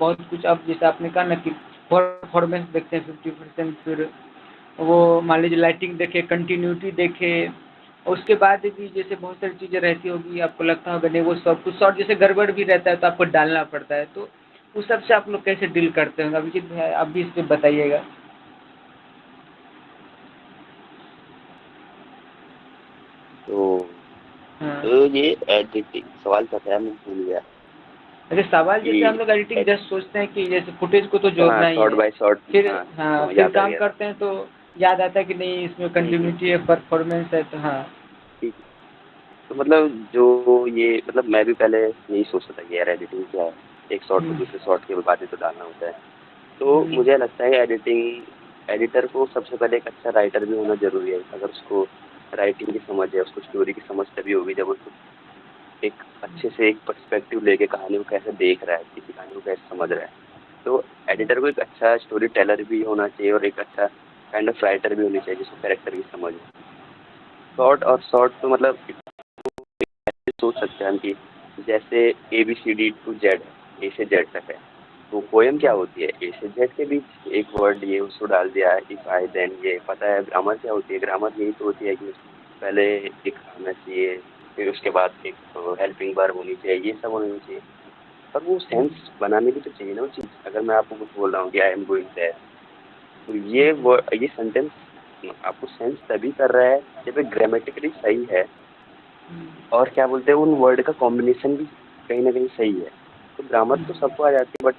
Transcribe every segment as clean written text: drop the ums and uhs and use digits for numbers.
बहुत कुछ अब जैसे आपने कहा ना कि परफॉर्मेंस देखते हैं 50%, फिर वो मान लीजिए लाइटिंग देखे, कंटिन्यूटी देखे, और उसके बाद भी जैसे बहुत सारी चीज़ें रहती होगी, आपको लगता होगा नहीं वो सब कुछ शॉट जैसे गड़बड़ भी रहता है तो आपको डालना पड़ता है, तो उस सब से आप लोग कैसे डील करते होंगे? अभिजीत भाई आप भी इस पे बताइएगा। तो हाँ। तो ये एडिटिंग सवाल क्या था, मैं भूल गया अच्छा, सवाल जैसे हम कि लोग एडिटिंग जस्ट सोचते हैं कि जैसे फुटेज को तो अच्छा, हाँ, जोड़ना ही शॉर्ट है, बाय शॉर्ट, फिर हाँ, हाँ, फिर याद आ काम गया। करते हैं तो याद आता है कि नहीं इसमें हम्म। कंटिन्यूटी है, परफॉर्मेंस है, तो हाँ। ठीक है। तो मतलब जो ये मतलब मैं भी पहले यही सोचता था कि यार एडिटिंग क्या है, एक शॉट को हुँ, दूसरे शॉट के बाद ही तो डालना होता है। तो हुँ, मुझे लगता है एडिटिंग एडिटर को सबसे पहले एक अच्छा राइटर भी होना जरूरी है। अगर उसको राइटिंग की समझ है, उसको स्टोरी की समझ तभी होगी जब उसको एक अच्छे से एक पर्सपेक्टिव लेके कहानी को कैसे देख रहा है, किसी कहानी को कैसे समझ रहा है। तो एडिटर को एक अच्छा स्टोरी टेलर भी होना चाहिए और एक अच्छा काइंड ऑफ राइटर भी होनी चाहिए जिसको कैरेक्टर की समझ हो। शॉर्ट और शॉर्ट तो मतलब सोच सकते हैं हम कि जैसे ABCD to Z है, ए से जेड तक है। तो पोयम क्या होती है, ए से जेड के बीच एक वर्ड ये उसको डाल दिया, इफ आई देन ये पता है। ग्रामर क्या होती है, ग्रामर यही तो होती है कि पहले एक आना चाहिए, फिर उसके बाद एक हेल्पिंग वर्ब होनी चाहिए, ये सब होनी चाहिए। पर वो सेंस बनाने भी तो चाहिए ना वो चीज। अगर मैं आपको कुछ बोल रहा हूँ कि आई एम गोइंग देयर, तो ये सेंटेंस आपको सेंस तभी कर रहा है जब ये ग्रामेटिकली सही है, और क्या बोलते हैं उन वर्ड का कॉम्बिनेशन भी कहीं ना कहीं सही है। तो ग्रामर तो सबको आ जाती है, बट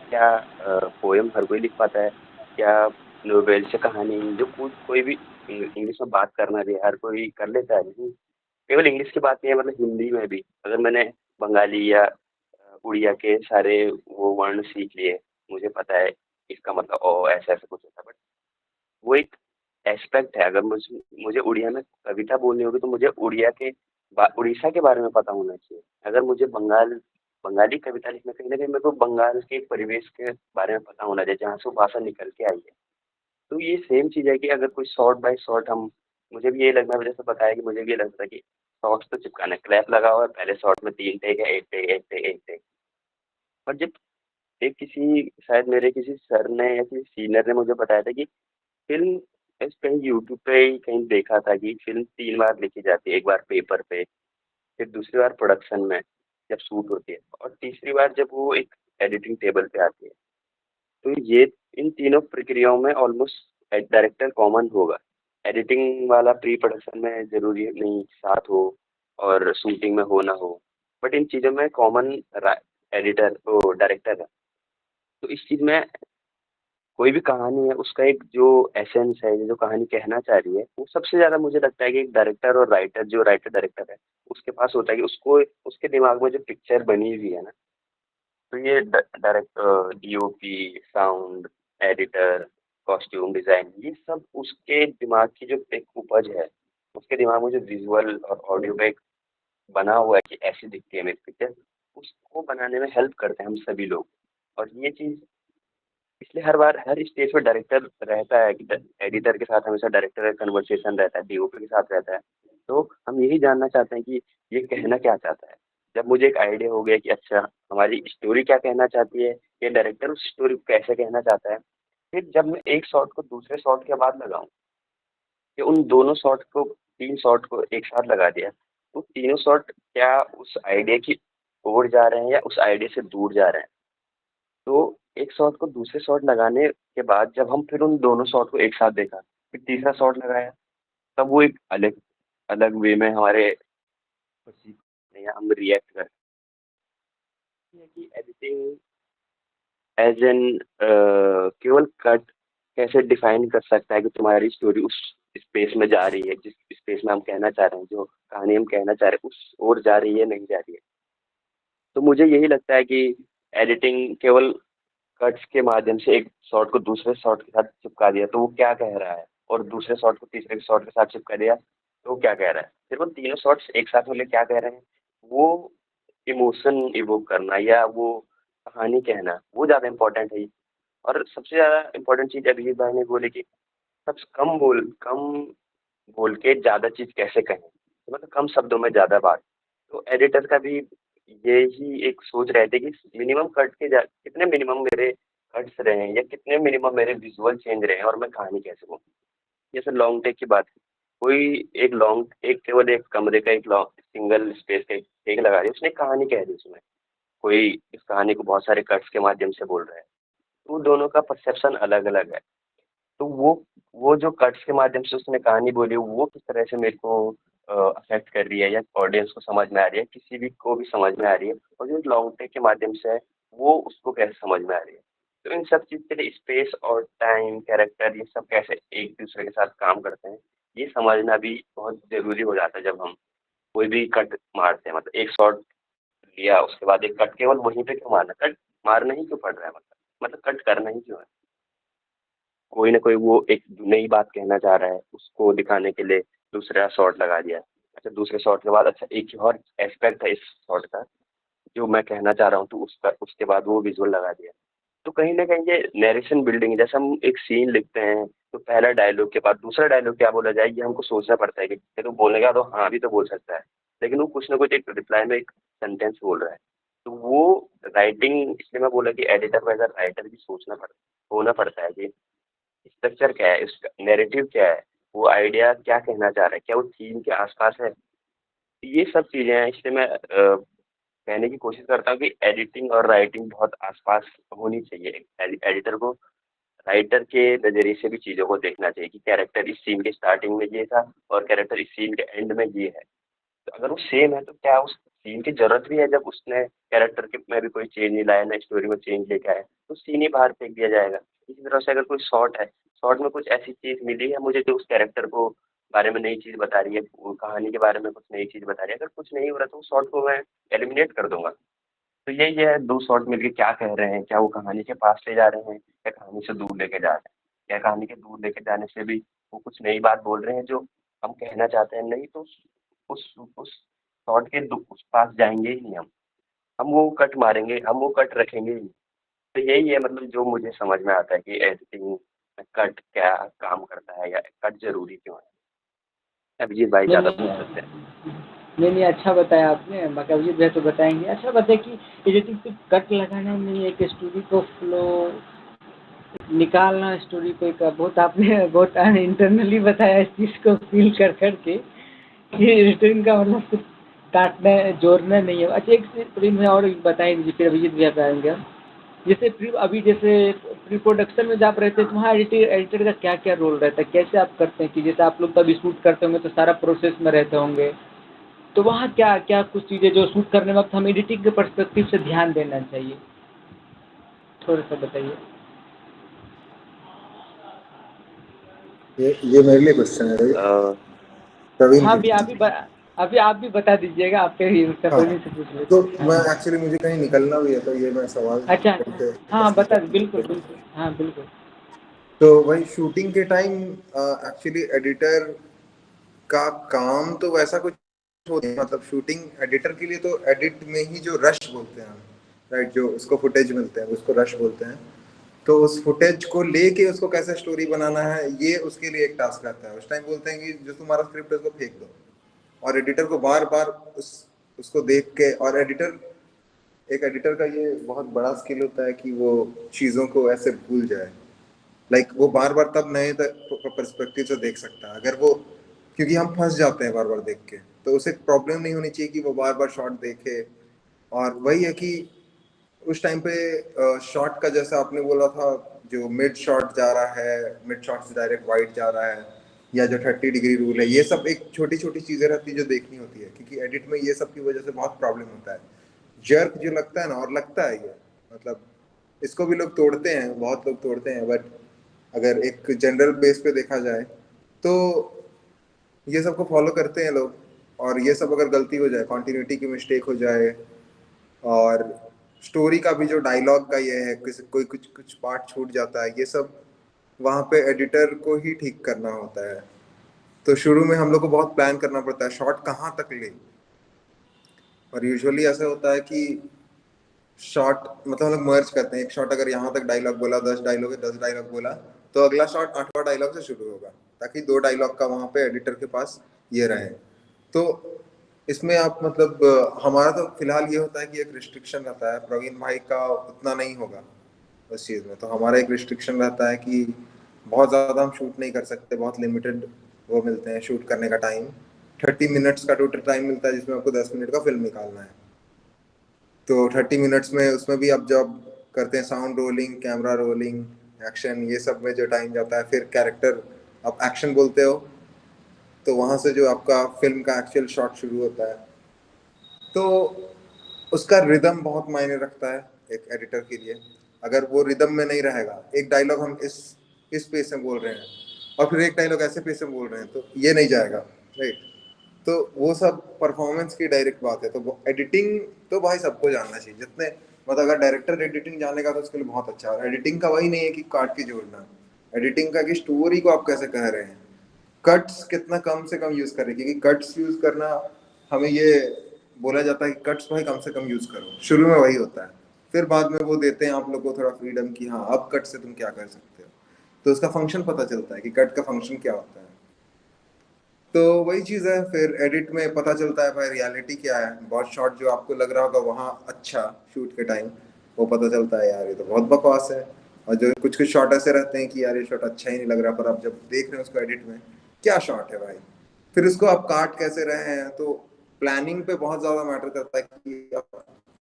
क्या पोयम हर कोई लिख पाता है? क्या नोवेल से कहानी जो कोई भी इंग्लिश में बात करना भी है, हर कोई कर लेता है? नहीं। केवल इंग्लिश की बात नहीं है, मतलब हिंदी में भी अगर मैंने बंगाली या उड़िया के सारे वो वर्ण सीख लिए, मुझे पता है इसका मतलब ओ ऐसा ऐसा कुछ होता है, बट वो एक एस्पेक्ट है। अगर मुझे मुझे उड़िया में कविता बोलनी होगी तो मुझे उड़ीसा के बारे में पता होना चाहिए। अगर मुझे बंगाली कविता लिखना, कहीं ना कहीं मेरे को बंगाल के एक परिवेश के बारे में पता होना चाहिए जहाँ से वो भाषा निकल के आई है। तो ये सेम चीज है कि अगर कोई शॉर्ट बाय शॉर्ट हम, मुझे भी ये लगना है, जैसे बताया कि मुझे भी ये लगता है कि शॉर्ट्स तो चिपकाना है, क्लैप लगा हुआ है, पहले शॉर्ट में 3 टेक है, एक टेक एक टेक एक टेक। और जब एक किसी शायद मेरे किसी सर ने या किसी सीनियर ने मुझे बताया था कि फिल्म, इस कहीं यूट्यूब पे ही कहीं देखा था कि फिल्म 3 बार लिखी जाती है, एक बार पेपर पे, फिर दूसरी बार प्रोडक्शन में जब शूट होती है, और तीसरी बार जब वो एक एडिटिंग टेबल पे आती है। तो ये इन तीनों प्रक्रियाओं में ऑलमोस्ट डायरेक्टर कॉमन होगा। एडिटिंग वाला प्री प्रोडक्शन में जरूरी नहीं साथ हो, और शूटिंग में हो ना हो, बट इन चीजों में कॉमन एडिटर वो डायरेक्टर है। तो इस चीज में कोई भी कहानी है उसका एक जो एसेंस है, जो कहानी कहना चाह रही है, वो सबसे ज्यादा मुझे लगता है कि एक डायरेक्टर और राइटर, जो राइटर डायरेक्टर है उसके पास होता है कि उसको उसके दिमाग में जो पिक्चर बनी हुई है ना, तो ये director, DOP, sound editor, costume design, ये सब उसके दिमाग की जो एक उपज है, उसके दिमाग में जो विजुअल और ऑडियो का एक बना हुआ है कि ऐसी दिखती है मेरी पिक्चर, उसको बनाने में हेल्प करते हैं हम सभी लोग। और ये चीज इसलिए हर बार हर स्टेज पे डायरेक्टर रहता है कि एडिटर के साथ हमेशा डायरेक्टर का कन्वर्सेशन रहता है, DOP के साथ रहता है। तो हम यही जानना चाहते हैं कि ये कहना क्या चाहता है। जब मुझे एक आइडिया हो गया कि अच्छा हमारी स्टोरी क्या कहना चाहती है, ये डायरेक्टर उस स्टोरी को कैसे कहना चाहता है, फिर जब मैं एक शॉट को दूसरे शॉट के बाद लगाऊं, कि उन दोनों शॉट को, 3 शॉट को एक साथ लगा दिया, तो तीनों शॉट क्या उस आइडिया की ओर जा रहे हैं या उस आइडिया से दूर जा रहे हैं। तो एक शॉट को दूसरे शॉट लगाने के बाद जब हम फिर उन दोनों शॉट को एक साथ देखा, फिर तीसरा शॉट लगाया, तब वो एक अलग अलग वे में हमारे perceive या हम रिएक्ट करते हैं कि एडिटिंग एज एन केवल कट कैसे डिफाइन कर सकता है कि तुम्हारी स्टोरी उस स्पेस में जा रही है, जिस स्पेस में हम कहना चाह रहे हैं, जो कहानी हम कहना चाह रहे हैं उस ओर जा रही है, नहीं जा रही है। तो मुझे यही लगता है कि एडिटिंग केवल कट्स के माध्यम से एक शॉट को दूसरे शॉट के साथ चिपका दिया तो वो क्या कह रहा है, और दूसरे शॉट को तीसरे शॉट के साथ चिपका दिया तो वो क्या कह रहा है, फिर वो तीनों शॉट्स एक साथ मिले क्या कह रहे हैं, वो इमोशन इवोक करना या वो कहानी कहना, वो ज्यादा इंपॉर्टेंट है। और सबसे ज्यादा इंपॉर्टेंट चीज अभिजीत भाई ने बोली कि सबसे कम बोल के ज्यादा चीज कैसे कहें, तो मतलब कम शब्दों में ज्यादा बात। तो एडिटर का भी यही एक सोच रहे थे कि मिनिमम कट के कितने मिनिमम मेरे कट्स रहे हैं या कितने मिनिमम मेरे विजुअल चेंज रहे हैं और मैं कहानी कैसे बोलूँ। जैसे लॉन्ग टेक की बात है, कोई एक केवल एक कमरे का एक लॉन्ग सिंगल स्पेस का एक टेक लगा दिया, उसने कहानी कह दी उसमें, कोई इस कहानी को बहुत सारे कट्स के माध्यम से बोल रहा है, तो दोनों का परसेप्शन अलग अलग है। तो वो जो कट्स के माध्यम से उसने कहानी बोली वो किस तरह से मेरे को अफेक्ट कर रही है या ऑडियंस को समझ में आ रही है, किसी भी को भी समझ में आ रही है, और जो लॉन्ग टेक के माध्यम से है वो उसको कैसे समझ में आ रही है। तो इन सब चीज़ के लिए स्पेस और टाइम, कैरेक्टर, ये सब कैसे एक दूसरे के साथ काम करते हैं, ये समझना भी बहुत ज़रूरी हो जाता है जब हम कोई भी कट मारते हैं। मतलब एक शॉट लिया उसके बाद एक कट केवल वहीं पे क्यों मारना, कट मारना ही क्यों पड़ रहा है, मतलब कट करना ही क्यों है। कोई ना कोई वो एक नई बात कहना चाह रहा है, उसको दिखाने के लिए दूसरा शॉट लगा दिया। अच्छा, दूसरे शॉट के बाद अच्छा एक और एस्पेक्ट है इस शॉट का जो मैं कहना चाह रहा हूँ, तो उसका उसके बाद वो विजुअल लगा दिया। तो कहीं ना कहीं ये नरेशन बिल्डिंग, जैसे हम एक सीन लिखते हैं तो पहला डायलॉग के बाद दूसरा डायलॉग क्या बोला जाए, ये हमको सोचना पड़ता है कि ये तो बोलेगा तो हाँ भी तो बोल सकता है, लेकिन वो कुछ ना कुछ एक रिप्लाई में एक सेंटेंस बोल रहा है। तो वो राइटिंग, इसलिए मैं बोला कि एडिटर को एज राइटर भी सोचना पड़ता होना पड़ता है कि स्ट्रक्चर क्या है, इसका नैरेटिव क्या है, वो आइडिया क्या कहना चाह रहा है, क्या वो थीम के आसपास है। ये सब चीजें हैं, इसलिए मैं कहने की कोशिश करता हूँ कि एडिटिंग और राइटिंग बहुत आसपास होनी चाहिए। एडिटर को राइटर के नजरिए से भी चीजों को देखना चाहिए कि कैरेक्टर इस सीन के स्टार्टिंग में ये था और कैरेक्टर इस सीन के एंड में ये है। तो अगर वो सेम है तो क्या उस सीन की जरूरत भी है, जब उसने कैरेक्टर के में भी कोई चेंज नहीं लाया ना स्टोरी में चेंज लेके आया, तो सीन ही बाहर फेंक दिया जाएगा। इसी तरह से अगर कोई शॉर्ट है, शॉर्ट में कुछ ऐसी चीज मिली है मुझे जो उस कैरेक्टर को बारे में नई चीज बता रही है, वो कहानी के बारे में कुछ नई चीज बता रही है, अगर कुछ नहीं हो रहा तो उस शॉर्ट को मैं एलिमिनेट कर दूंगा। तो यही है, दो शॉर्ट मिलके क्या कह रहे हैं, क्या वो कहानी के पास ले जा रहे हैं या कहानी से दूर लेके जा रहे हैं। क्या कहानी के दूर लेके जाने से भी वो कुछ नई बात बोल रहे हैं जो हम कहना चाहते हैं, नहीं तो उस शॉर्ट के उस पास जाएंगे ही नहीं हम वो कट मारेंगे, हम वो कट रखेंगे ही नहीं। तो यही है, मतलब जो मुझे समझ में आता है कि एडिटिंग में कट क्या काम करता है या कट जरूरी क्यों है। अभिजीत भाई नहीं ज़्यादा नहीं, पूछ सकते हैं। नहीं नहीं, अच्छा बताया आपने, बाकी अभी जो है तो बताएंगे। अच्छा बताए कि एडिटिंग सिर्फ कट लगाना नहीं है, एक स्टोरी को फ्लो निकालना, स्टोरी को एक बहुत आपने बहुत इंटरनली बताया इस चीज़ को फील कर कर के कि एडिटिंग का मतलब सिर्फ काटना जोड़ना नहीं है। अच्छा, एक थोड़ी मैं और बताएं दीजिए, फिर अभिजीत भी बताएंगे हम। जैसे अभी जैसे प्री प्रोडक्शन में जब आप रहते हैं तो वहाँ एडिटर का क्या क्या रोल रहता है, कैसे आप करते हैं कि जैसे आप लोग तभी शूट करते होंगे तो सारा प्रोसेस में रहते होंगे, तो वहाँ क्या क्या कुछ चीज़ें जो शूट करने वक्त हम एडिटिंग के पर्सपेक्टिव से ध्यान देना चाहिए, थोड़ा सा बताइए। ये मेरे लिए क्वेश्चन है भाई, अ, प्रवीण हाँ जी। भी अभी आप भी बता दीजिएगा, आपके ही उत्तर हाँ, प्रवीण से पूछ तो लेते हैं। मैं हाँ एक्चुअली मुझे कहीं निकलना भी है, तो ये मैं सवाल अच्छा, करके हाँ प्रश्न बता, करके। बिल्कुल बिल्कुल, हाँ बिल्कुल। तो वही शूटिंग के टाइम एक्चुअली एडिटर का काम तो वैसा कुछ होता है, मतलब शूटिंग एडिटर के लिए तो एडिट में ही जो रश बोलते हैं, राइट, जो उसको फुटेज मिलते हैं उसको रश बोलते हैं। तो उस फुटेज को लेके उसको कैसे स्टोरी बनाना है, ये उसके लिए एक टास्क आता है। उस टाइम बोलते हैं कि जो तुम्हारा स्क्रिप्ट है उसको फेंक दो, और एडिटर को बार बार उसको देख के, और एक एडिटर का ये बहुत बड़ा स्किल होता है कि वो चीज़ों को ऐसे भूल जाए। वो बार बार तब नए पर्सपेक्टिव से देख सकता है अगर वो, क्योंकि हम फंस जाते हैं बार बार देख के, तो उसे प्रॉब्लम नहीं होनी चाहिए कि वो बार बार शॉट देखे। और वही है कि उस टाइम पे शॉट का, जैसा आपने बोला था, जो मिड शॉट जा रहा है, मिड शॉट से डायरेक्ट वाइड जा रहा है, या जो 30 डिग्री रूल है, ये सब एक छोटी छोटी चीजें रहती है जो देखनी होती है, क्योंकि एडिट में ये सब की वजह से बहुत प्रॉब्लम होता है। जर्क जो लगता है ना, और लगता है ये, मतलब इसको भी लोग तोड़ते हैं, बहुत लोग तोड़ते हैं, बट अगर एक जनरल बेस पे देखा जाए तो ये सब को फॉलो करते हैं लोग। और ये सब अगर गलती हो जाए, कॉन्टिन्यूटी की मिस्टेक हो जाए, और स्टोरी का भी जो डायलॉग का ये है, किसी कोई कुछ कुछ पार्ट छूट जाता है, ये सब वहाँ पे एडिटर को ही ठीक करना होता है। तो शुरू में हम लोग को बहुत प्लान करना पड़ता है शॉट कहाँ तक ले। और यूजुअली ऐसा होता है कि शॉट, मतलब हम लोग मर्ज करते हैं, एक शॉट अगर यहाँ तक डायलॉग बोला, 10 डायलॉग है, 10 डायलॉग बोला, तो अगला शॉट 8वां डायलॉग से शुरू होगा, ताकि 2 डायलॉग का वहाँ पे एडिटर के पास ये रहे। तो इसमें आप मतलब हमारा तो फिलहाल ये होता है कि एक रिस्ट्रिक्शन रहता है, प्रवीण भाई का उतना नहीं होगा उस चीज़ में। तो हमारा एक रिस्ट्रिक्शन रहता है कि बहुत ज़्यादा हम शूट नहीं कर सकते, बहुत लिमिटेड वो मिलते हैं शूट करने का टाइम। 30 मिनट्स का टोटल टाइम मिलता है जिसमें आपको 10 मिनट का फिल्म निकालना है। तो 30 मिनट्स में उसमें भी आप जब करते हैं sound rolling, camera rolling, action, ये सब में जो टाइम जाता है, फिर कैरेक्टर आप एक्शन बोलते हो तो वहां से जो आपका फिल्म का एक्चुअल शॉट शुरू होता है। तो उसका रिदम बहुत मायने रखता है एक एडिटर के लिए। अगर वो रिदम में नहीं रहेगा, एक डायलॉग हम इस पेस में बोल रहे हैं और फिर एक डायलॉग ऐसे पेस में बोल रहे हैं तो ये नहीं जाएगा, राइट। तो वो सब परफॉर्मेंस की डायरेक्ट बात है। तो एडिटिंग तो भाई सबको जानना चाहिए, जितने मतलब अगर डायरेक्टर एडिटिंग जानेगा तो उसके लिए बहुत अच्छा है। एडिटिंग का वही नहीं है कि काट के जोड़ना, एडिटिंग का कि स्टोरी को आप कैसे कह रहे हैं, कट्स कितना कम से कम यूज करें, क्योंकि कट्स यूज करना हमें ये बोला जाता है कि कट्स भाई कम से कम यूज करो, शुरू में वही होता है। फिर बाद में वो देते हैं आप लोग को थोड़ा फ्रीडम कि हाँ अब कट से तुम क्या कर सकते हो, तो उसका फंक्शन पता चलता है कि कट का फंक्शन क्या होता है। तो वही चीज है, फिर एडिट में पता चलता है भाई रियलिटी क्या है। बहुत शॉट जो आपको लग रहा होगा वहाँ अच्छा शूट के टाइम, वो पता चलता है यार ये तो बहुत बकवास है। और जो कुछ कुछ शॉट ऐसे रहते हैं कि यार ये शॉट अच्छा ही नहीं लग रहा, पर आप जब देख रहे हैं उसको एडिट में, क्या शॉट है भाई। फिर उसको आप काट कैसे रहे हैं, तो प्लानिंग पे बहुत ज्यादा मैटर करता है कि आप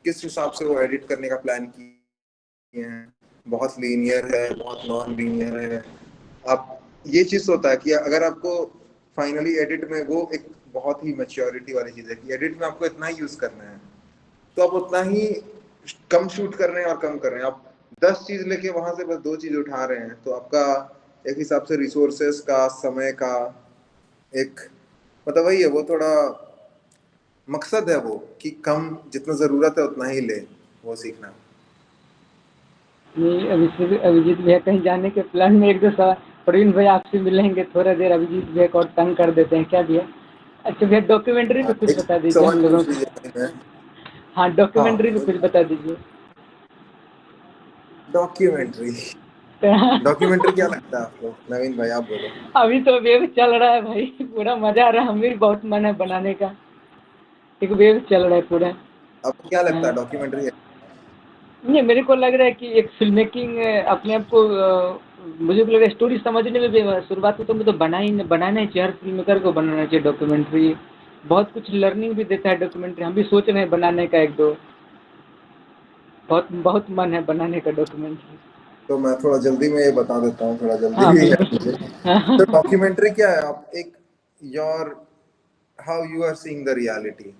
किस हिसाब से वो एडिट करने का प्लान किए हैं। बहुत लीनियर है, बहुत नॉन लीनियर है। आप ये चीज होता है कि अगर आपको फाइनली एडिट में वो एक बहुत ही मैच्योरिटी वाली चीज है कि एडिट में आपको इतना ही यूज करना है, तो आप उतना ही कम शूट कर रहे हैं और कम कर रहे हैं। आप 10 चीज लेके वहां से बस 2 चीज उठा रहे हैं, तो आपका एक हिसाब से रिसोर्सेस का, समय का एक मतलब वही है, वो थोड़ा मकसद है वो कि कम जितना जरूरत है उतना ही ले, वो सीखना। ये अभिजीत भैया कहीं जाने के प्लान में, एक दो सवाल प्रवीण भैया आपसे मिलेंगे थोड़ा देर, अभिजीत भैया को और तंग कर देते हैं क्या भैया। अच्छा भैया डॉक्यूमेंट्री पे हाँ, कुछ एक बता दीजिए सवाल हम लोगों पूछ को। लीजिए भाई मैं। हाँ हाँ, डॉक्यूमेंट्री पे कुछ बता दीजिए। डॉक्यूमेंट्री। डॉक्यूमेंट्री क्या लगता है आपको, नवीन भाई आप बोलो। अभी तो वेव चल रहा है भाई, पूरा मजा आ रहा है, हमें भी बहुत मन है बनाने का। एक वेव चल रहा है पूरा। आपको क्या लगता हाँ। है डॉक्यूमेंट्री? नहीं मेरे को लग रहा है कि एक फिल्म मेकिंग अपने आप को मुझे भी लग रहा है स्टोरी समझने में भी शुरुआत में तो मुझे बनाना ही चाहिए, हर फिल्म मेकर को बनाना चाहिए डॉक्यूमेंट्री। बहुत कुछ लर्निंग भी देता है डॉक्यूमेंट्री, हम भी सोच रहे हैं बनाने का एक दो, बहुत बहुत मन है बनाने का डॉक्यूमेंट्री। तो मैं थोड़ा जल्दी में ये बता देता हूँ, थोड़ा जल्दी हाँ भी है बिल्कुल। मुझे। तो डॉक्यूमेंट्री क्या है, आप एक your how you are seeing the reality.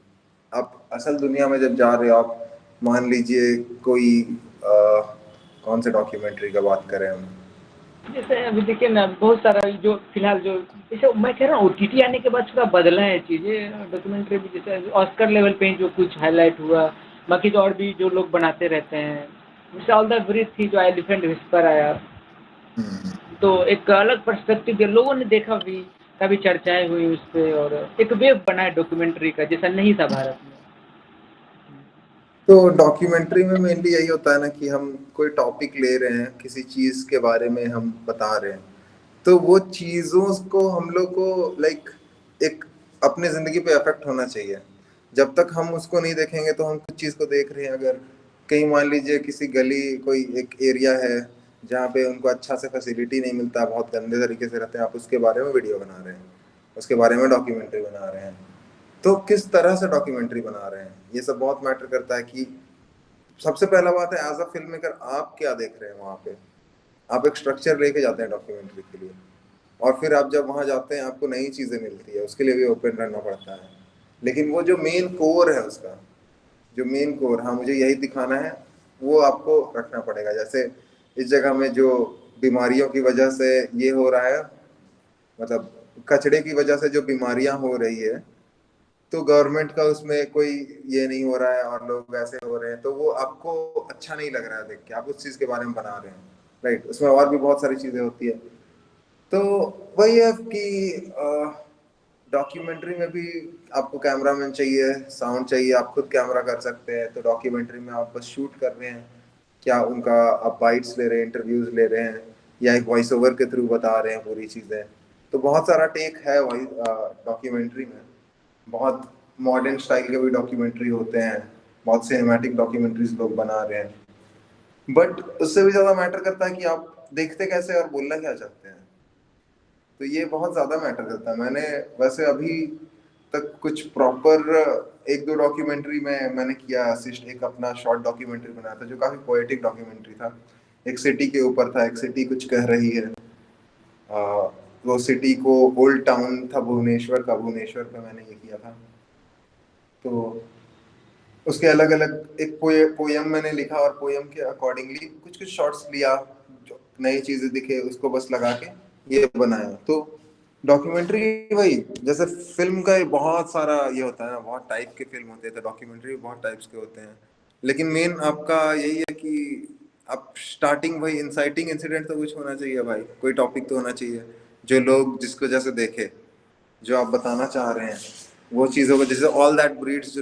आप असल दुनिया में जब जा रहे हो, आप मान लीजिए कोई कौन से डॉक्यूमेंट्री का बात करें हम। जैसे अभी देखिए ना बहुत सारा जो फिलहाल जो, जैसे मैं कह रहा हूँ ओटीटी आने के बाद थोड़ा बदला है चीज़ें डॉक्यूमेंट्री भी, जैसे ऑस्कर लेवल पे ही जो कुछ हाईलाइट हुआ, बाकी तो और भी जो लोग बनाते रहते हैं, जैसे ऑल द ब्रीथ थी जो एलिफेंट विस्पर आया, तो एक अलग पर्सपेक्टिव दिया, लोगों ने देखा भी, काफ़ी चर्चाएं हुई उस पर, और एक वेब बना है डॉक्यूमेंट्री का जैसा नहीं था भारत में। तो डॉक्यूमेंट्री में मेनली यही होता है ना कि हम कोई टॉपिक ले रहे हैं, किसी चीज के बारे में हम बता रहे हैं, तो वो चीजों को हम लोग को लाइक एक अपने जिंदगी पे इफेक्ट होना चाहिए। जब तक हम उसको नहीं देखेंगे तो हम कुछ चीज को देख रहे हैं। अगर कहीं मान लीजिए किसी गली कोई एक एरिया है जहाँ पे उनको अच्छा से फैसिलिटी नहीं मिलता, बहुत गंदे तरीके से रहते हैं, आप उसके बारे में वीडियो बना रहे हैं, उसके बारे में डॉक्यूमेंट्री बना रहे हैं, तो किस तरह से डॉक्यूमेंट्री बना रहे हैं, ये सब बहुत मैटर करता है। कि सबसे पहला बात है एज अ फिल्म मेकर आप क्या देख रहे हैं वहाँ पे। आप एक स्ट्रक्चर लेके जाते हैं डॉक्यूमेंट्री के लिए, और फिर आप जब वहाँ जाते हैं आपको नई चीज़ें मिलती है, उसके लिए भी ओपन रहना पड़ता है। लेकिन वो जो मेन कोर है उसका, जो मेन कोर, हाँ मुझे यही दिखाना है, वो आपको रखना पड़ेगा। जैसे इस जगह में जो बीमारियों की वजह से ये हो रहा है, मतलब कचड़े की वजह से जो बीमारियां हो रही है, तो गवर्नमेंट का उसमें कोई ये नहीं हो रहा है और लोग ऐसे हो रहे हैं, तो वो आपको अच्छा नहीं लग रहा है देख के, आप उस चीज़ के बारे में बना रहे हैं, राइट। उसमें और भी बहुत सारी चीज़ें होती है। तो वही है कि डॉक्यूमेंट्री में भी आपको कैमरामैन चाहिए, साउंड चाहिए, आप खुद कैमरा कर सकते हैं। तो डॉक्यूमेंट्री में आप बस शूट कर रहे हैं, क्या उनका आप बाइट्स ले रहे हैं, इंटरव्यूज ले रहे हैं, या एक वॉइस ओवर के थ्रू बता रहे हैं पूरी चीज़ें। तो बहुत सारा टेक है वही डॉक्यूमेंट्री में, बहुत मॉडर्न स्टाइल के भी डॉक्यूमेंट्री होते हैं, बहुत सिनेमैटिक डॉक्यूमेंट्रीज लोग बना रहे हैं, बट उससे भी ज्यादा मैटर करता है कि आप देखते कैसे और बोलना क्या चाहते हैं। तो ये बहुत ज्यादा मैटर करता है। मैंने वैसे अभी तक कुछ प्रॉपर एक दो डॉक्यूमेंट्री में मैंने किया असिस्ट। एक अपना शॉर्ट डॉक्यूमेंट्री बनाया था जो काफी पोएटिक डॉक्यूमेंट्री था, एक सिटी के ऊपर था, एक सिटी कुछ कह रही है। वो सिटी को ओल्ड टाउन था भुवनेश्वर का, भुवनेश्वर पे मैंने ये किया था। तो उसके अलग अलग एक पोयम मैंने लिखा और पोयम के अकॉर्डिंगली कुछ कुछ शॉर्ट्स लिया, जो नई चीजें दिखे उसको बस लगा के ये बनाया। तो डॉक्यूमेंट्री वही जैसे फिल्म का बहुत सारा ये होता है ना, बहुत टाइप के फिल्म होते हैं, तो डॉक्यूमेंट्री बहुत टाइप्स के होते हैं, लेकिन मेन आपका यही है कि आप स्टार्टिंग वही इंसाइटिंग इंसिडेंट तो कुछ होना चाहिए भाई, कोई टॉपिक तो होना चाहिए जो लोग जिसको जैसे देखे, जो आप बताना चाह रहे हैं वो चीज़ों को। जैसे ऑल दैट ब्रीड्स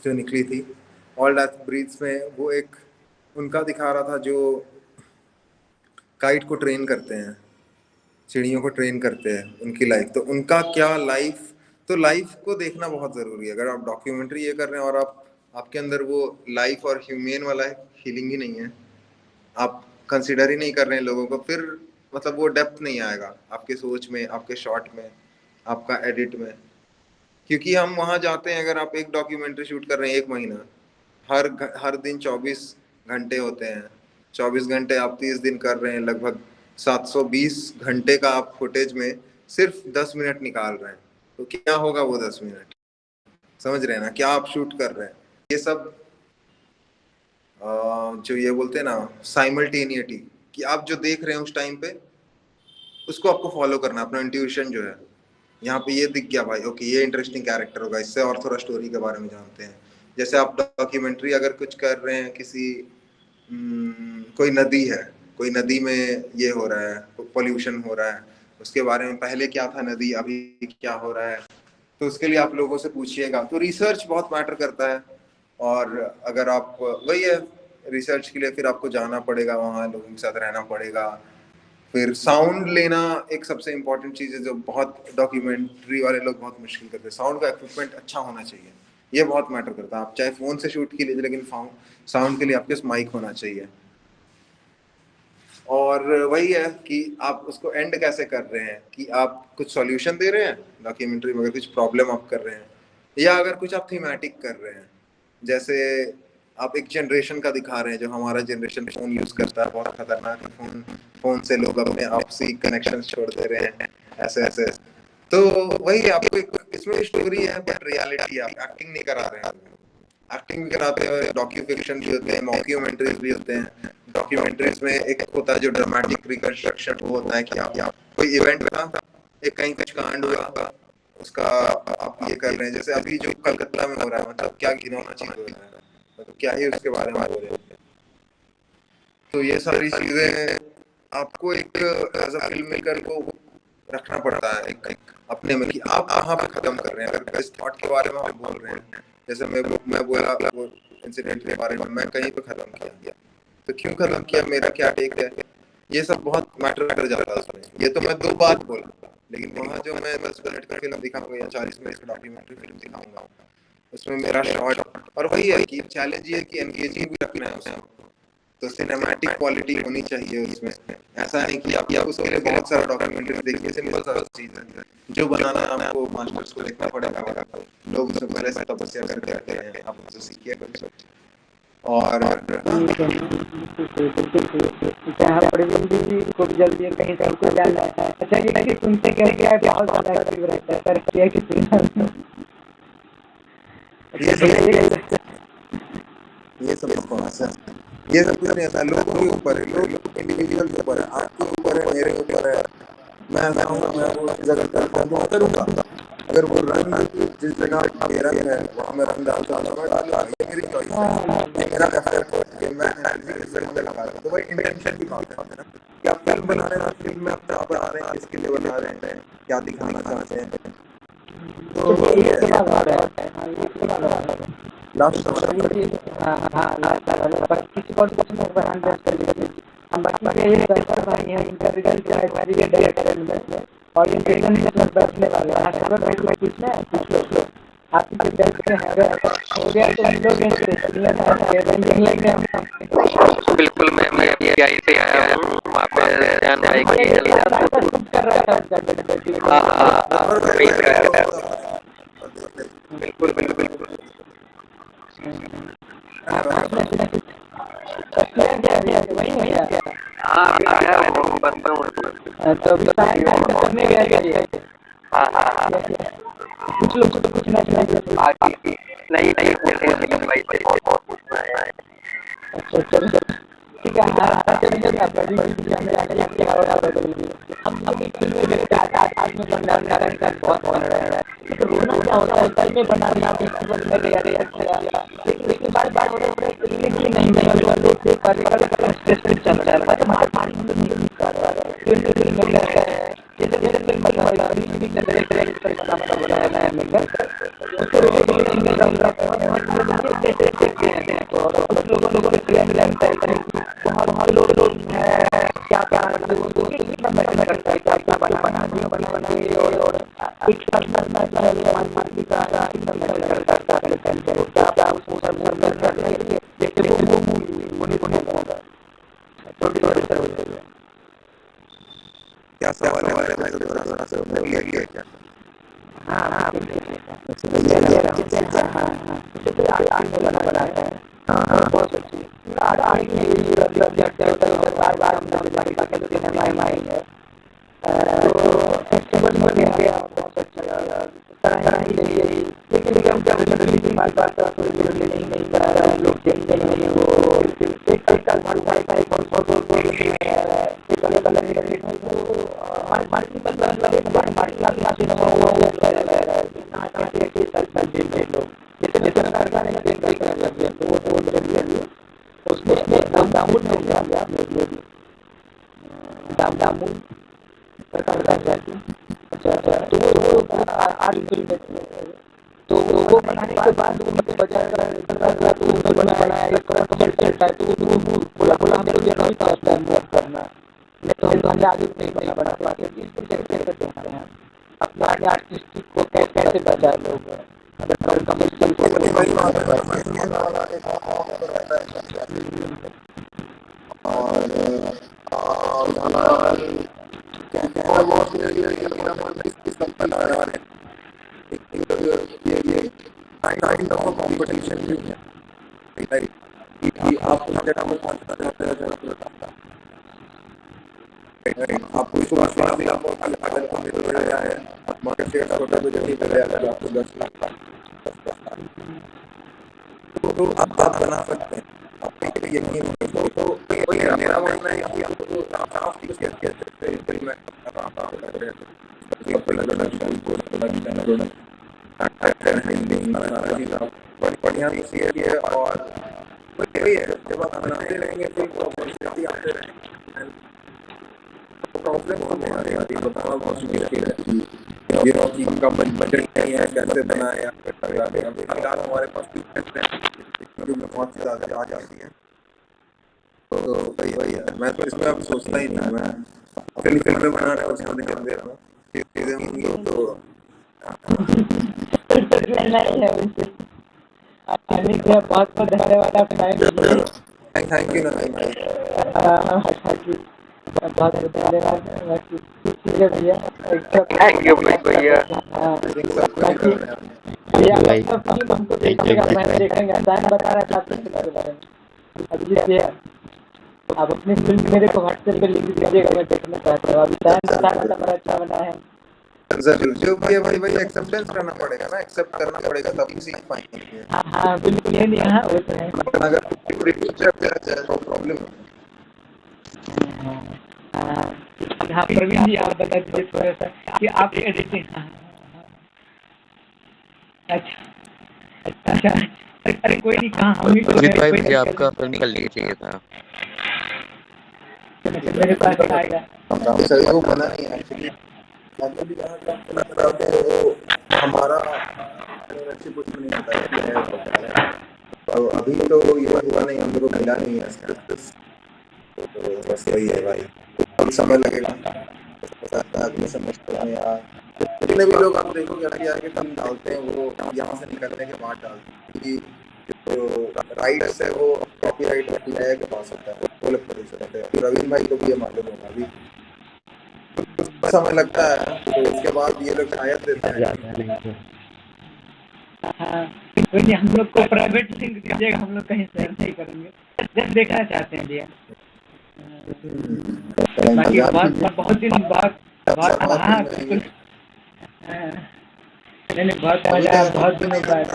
जो निकली थी, ऑल दैट ब्रीड्स में वो एक उनका दिखा रहा था जो काइट को ट्रेन करते हैं, चिड़ियों को ट्रेन करते हैं, उनकी लाइफ, तो उनका क्या लाइफ, तो लाइफ को देखना बहुत ज़रूरी है। अगर आप डॉक्यूमेंट्री ये कर रहे हैं और आपके अंदर वो लाइफ और ह्यूमेन वाला फीलिंग ही नहीं है, आप कंसिडर ही नहीं कर रहे हैं लोगों को, फिर मतलब वो डेप्थ नहीं आएगा आपके सोच में, आपके शॉट में, आपका एडिट में। क्योंकि हम वहाँ जाते हैं, अगर आप एक डॉक्यूमेंट्री शूट कर रहे हैं 1 महीना, हर दिन 24 घंटे होते हैं, 24 घंटे आप 30 दिन कर रहे हैं, लगभग 720 घंटे का आप फुटेज में सिर्फ 10 मिनट निकाल रहे हैं, तो क्या होगा वो 10 मिनट, समझ रहे हैं ना क्या आप शूट कर रहे हैं। ये सब जो ये बोलते हैं ना साइमल्टेनिटी, कि आप जो देख रहे हैं उस टाइम पे उसको आपको फॉलो करना, अपना इंट्यूशन जो है। यहाँ पे ये दिख गया भाई, ओके ये इंटरेस्टिंग कैरेक्टर होगा, इससे और थोड़ा स्टोरी के बारे में जानते हैं। जैसे आप डॉक्यूमेंट्री अगर कुछ कर रहे हैं, किसी कोई नदी है, कोई नदी में ये हो रहा है, पोल्यूशन हो रहा है, उसके बारे में पहले क्या था नदी, अभी क्या हो रहा है, तो उसके लिए आप लोगों से पूछिएगा। तो रिसर्च बहुत मैटर करता है, और अगर आप वही है रिसर्च के लिए फिर आपको जाना पड़ेगा, वहाँ लोगों के साथ रहना पड़ेगा। फिर साउंड लेना एक सबसे इम्पोर्टेंट चीज़ है जो बहुत डॉक्यूमेंट्री वाले लोग बहुत मुश्किल करते हैं। साउंड का इक्विपमेंट अच्छा होना चाहिए, ये बहुत मैटर करता है। आप चाहे फ़ोन से शूट कीजिए, लेकिन साउंड के लिए आपके पास माइक होना चाहिए। और वही है कि आप उसको एंड कैसे कर रहे हैं, कि आप कुछ सॉल्यूशन दे रहे हैं डॉक्यूमेंट्री में, अगर कुछ प्रॉब्लम आप कर रहे हैं, या अगर कुछ आप थीमेटिक कर रहे हैं। जैसे आप एक जनरेशन का दिखा रहे हैं, जो हमारा जनरेशन फ़ोन यूज़ करता है, बहुत खतरनाक फ़ोन से लोग अपने आपसी कनेक्शन छोड़ दे रहे हैं, ऐसे ऐसे। तो वही है, आपको एक इसमें स्टोरी है बट रियलिटी है, आप एक्टिंग नहीं करा रहे हैं। एक्टिंग भी कराते हैं, डॉक्यू फिक्शन भी होते हैं, मॉक्यूमेंट्रीज भी होते हैं। डॉक्यूमेंट्रीज में एक होता है जो ड्रामेटिक रिकंस्ट्रक्शन, वो होता है कि आप कोई इवेंट था, एक कहीं कुछ कांड हुआ, उसका आप ये कर रहे हैं। जैसे अभी जो कलकत्ता में हो रहा है, मतलब क्या घिनौना चीज हो रहा है, मतलब क्या ही उसके बारे में बोले। तो ये सारी चीजें आपको एक एज अ फिल्म मेकर को रखना पड़ता है एक अपने में, कि आप कहाँ पे खत्म कर रहे हैं। अगर इस थॉट के बारे में आप बोल रहे हैं, जैसे मैं बोला वो इंसिडेंट के बारे में, मैं कहीं पे खत्म किया, तो क्यों खत्म किया, मेरा क्या टेक है, ये सब बहुत मैटर कर जाता है उसमें। ये तो मैं 2 बात बोला, लेकिन वहाँ जो मैं 10 मिनट का फिल्म दिखाऊंगा या 40 मिनट का डॉक्यूमेंट्री फिल्म दिखाऊंगा, उसमें मेरा शॉट, और वही है कि चैलेंज ये है कि एंगेजिंग भी रखना है उसको, तो सिनेमैटिक क्वालिटी होनी चाहिए उसमें। ऐसा नहीं कि आप उसके लिए बहुत सारा डॉक्यूमेंट्री देखिए, सिंपल सा चीज़ है जो बनाना आपको मास्टर्स को देखना पड़ेगा, लोग उसमें पहले से तपस्या करके रखते हैं, आप उससे सीखिए कुछ। और खूब जल्दी है, कहीं सबको जाना है। अच्छा कि तुमसे क्या क्या बहुत ज़्यादा एक्टिव रहता है, पर क्या कि ये सब बकवास है, ये सब कुछ नहीं आता, लोगों के ऊपर है, लोग इंडिविजुअल के ऊपर है, आपके ऊपर है, मेरे ऊपर है। मैं ऐसा हूँ, मैं वो चीज़ अगर करूँगा, अगर वो रंग जिस जगह मेरा है वहाँ मैं रंग डालता हूँ, मैं डालूंगा, ये मेरी चॉइस है, ये मेरा एफर्ट है कि मैं इस जगह पे लगा रहा हूँ। तो भाई इंटेंशन की बात है ना, कि आप फिल्म बना रहे हैं, फिल्म में आप क्या बना रहे हैं, किसके लिए बना रहे हैं, क्या दिखाना चाहते हैं। तो ओरिएंटेशन में बैठने वाले हैं, पूछ लो। आपकी प्रिपेयर हैं, अगर हो गया तो मिलोगे रैंकिंग लेंगे हम। बिल्कुल मैं यहीं से आया हूँ, वहाँ पे ध्यान भाई की चली जाता हूँ। शूट कर रहा था उसका वहीं पे आया था। बिल्कुल बिल्कुल वही हो गया। हाँ अभी आया हूँ, बनता हूँ। तो अभी साइन करने गया था। हाँ कुछ लोग तो कुछ नहीं बाकी नहीं पूछे भाई से बहुत पूछना है। अच्छा चलो ठीक है। हाँ चलिए आप बड़ी हमने आगे क्या होगा हम एक फिल्म में देखते हैं आज में बनना का बहुत बन रहा है। तो रोना क्या होता है कल में बनाना फेस्टिवल में तैयारी किया लेकिन बार हो रहा है फिल्म की नहीं लोग से स्ट्रेस चल रहा है मतलब मार नहीं कर रहा है फिल्म में करते हैं जैसे जैसे फिल्म में बनाना है मिलकर उसको रिलेटेड मिल रहा है तो कुछ लोगों ने लगता है बहुत लोग क्या क्या करता है क्या बना और कुछ करना क्या सवाल है हमारे भाई थोड़ा सा बोलिए क्या? हाँ बनाता है बहुत अच्छी आएंगे बहुत अच्छा लेकिन हम लोग देखते नहीं वो तो वो बनाने के बाद उनको बचा कर तो उनको बनाया एक कमर्शियल टाइप तो बोला हम लोग ये नहीं चाहते हैं मूव करना नहीं तो हम आगे नहीं बना पाते इसको कैसे करते हैं अपने आगे आर्टिस्ट को कैसे बचा लोग अगर कमर्शियल काइंड ऑफ कंपटीशन नहीं है राइट कि आप उस जगह में पहुंचना चाहते हैं आपको विश्वास है आपको अगर तुम्हें मिल रहा है मार्केट शेयर छोटा तो जल्दी मिल जाएगा जो आपको 10 लाख तो आप बना सकते हैं आपको यकीन हो तो वही मेरा मानना है कि आपको साफ कैसे में बढ़िया है और वही है जब आप बनाते रहेंगे फिर अपॉर्चुनिटी आते रहेंगे प्रॉब्लम हमें आती बताना बहुत मुश्किल है कि उनका बजट नहीं है कैसे बनाया फिलहाल हमारे पास बहुत ज़्यादा आ जाती है तो वही है मैं तो इसमें अब सोचता ही नहीं मैं फिल्में बना रहा हूँ उसमें ध्यान दे रहा हूँ चीज़ें होंगी तो बहुत बहुत धन्यवाद आप टाइम थैंक यू बहुत धन्यवाद भैया थैंक यू भैया हमको देखेंगे बता रहा था अभी आप अपनी फिल्म मेरे को व्हाट्सएप पे लिख दीजिएगा मैं देखना चाहता हूँ अभी बताना बड़ा अच्छा बना है जरूर जो भी है भाई एक्सेप्टेंस करना पड़ेगा ना एक्सेप्ट करना पड़ेगा तब ही सीख पाएंगे हाँ बिल्कुल ये नहीं हाँ वो तो है अगर तो प्रॉब्लम हाँ प्रवीण जी आप बता दीजिए थोड़ा सा कि आप एडिटिंग अच्छा अरे कोई नहीं कहाँ भाई मुझे आपका फिल्म निकल नहीं चाहिए था मेरे पास आएगा सही वो बना नहीं एक्चुअली हमारा कुछ नहीं बताया तो अभी तो ये हुआ नहीं हम लोग को मिला नहीं है तो बस वही है भाई हम समय लगेगा आदमी समझते हैं यार जितने भी लोग आप देखोगे अभी आके फिल्म डालते हैं वो यहाँ से निकलने के बाद डालते हैं, क्योंकि जो राइट्स है वो कॉपीराइट के पास होता है, वो लोग प्रोड्यूसर होते हैं। प्रवीण भाई को भी ये मालूम होगा, अभी समय लगता है तो उसके बाद ये लोग शायद देते हैं। ज़्यादा नहीं तो हाँ, कोई नहीं, हम लोग को प्राइवेट लिंक दीजिएगा, हम लोग कहीं शेयर नहीं करेंगे, जस्ट देखना चाहते हैं भैया। बाकी बहुत दिन बाद बहुत, हाँ बिल्कुल, हाँ, नहीं बहुत अभी मजा, तो बहुत दिनों बाद।